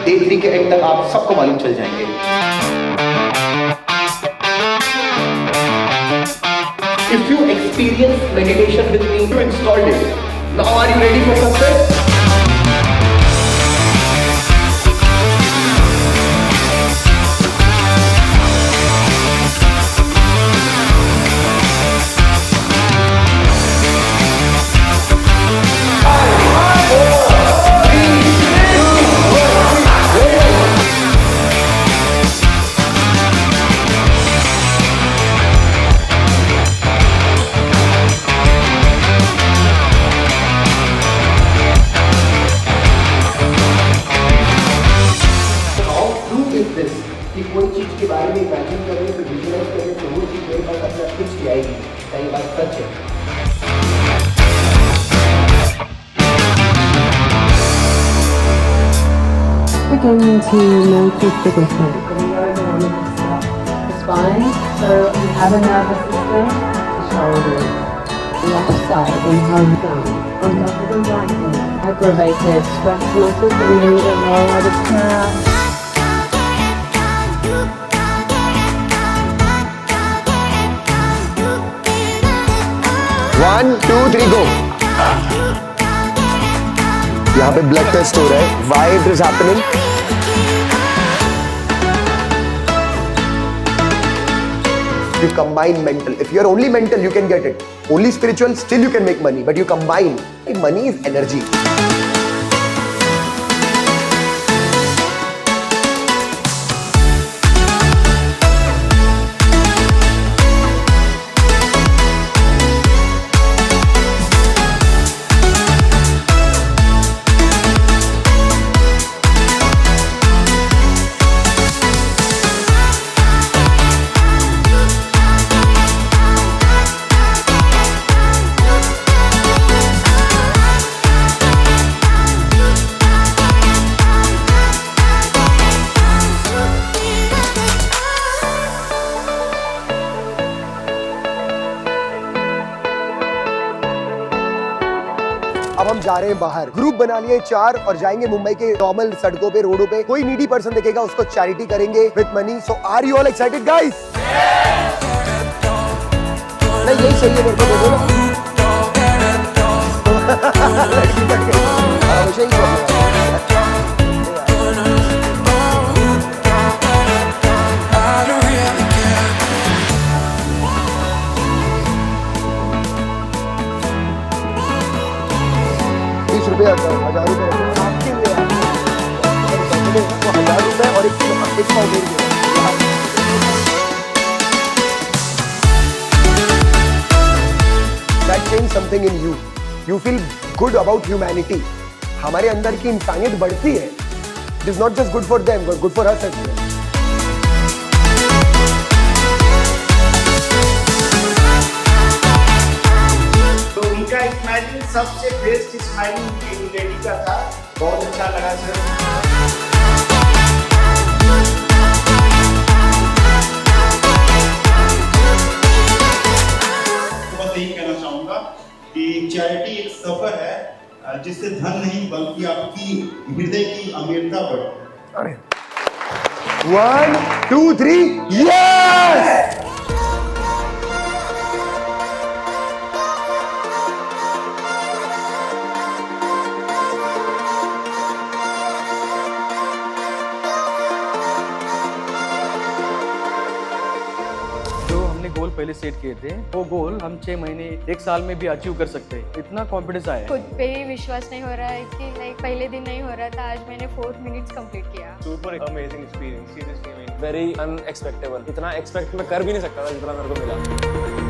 देखने के एंड तक आप सबको मालूम चल जाएंगे। If you experience meditation with me, you installed it. Now are you ready for success? कि कोई चीज के बारे में इमेजिन करें तो विजुअलाइज करें तो वो चीज मेरे पास अपने आप कुछ आएगी। क्या ये बात सच है? Begin to notice the difference. The spine, so you have a nervous system, the shoulders, the left side, inhale down, on top of the right knee. Aggravated stress muscles in the lower the calf. 1, 2, 3 go. यहाँ पे blood test हो रहा है. Why it is happening? You combine mental. If you are only mental, you can get it. Only spiritual, still you can make money. But you combine. Money is energy. अब हम जा रहे हैं बाहर. Group बना लिए 4 और जाएंगे मुंबई के नॉर्मल सड़कों पे, रोडों पे. कोई नीडी पर्सन देखेगा उसको चैरिटी करेंगे with money. So are you all excited guys? नहीं यही चाहिए मेरे को, बोलो ना. हमेशा ही प्रॉब्लम है. 20 रुपये 1000 रुपये आपके लिए. तो 1000 रुपये और एक पाव दे दिया. That change something in you. You feel good about humanity. हमारे अंदर की इंसानियत बढ़ती है. It is not just good for them, but good for us as well. उनका स्माइलिंग सबसे बेस्ट स्माइलिंग एक लेडी का था. बहुत अच्छा लगा सर. बस यही कहना चाहूंगा कि चैरिटी एक सफर है जिससे धन नहीं बल्कि आपकी हृदय की अमीरता बढ़ती है. 1, 2, 3 yes! गोल पहले सेट किए थे, वो गोल हम 6 महीने 1 साल में भी अचीव कर सकते हैं. इतना कॉन्फिडेंस आया. खुद पे ही विश्वास नहीं हो रहा है कि लाइक पहले दिन नहीं हो रहा था, आज मैंने 4 मिनट्स कंप्लीट किया. Super amazing experience, seriously very unexpectable. इतना एक्सपेक्ट मैं कर भी नहीं सकता था जितना मेरे को मिला.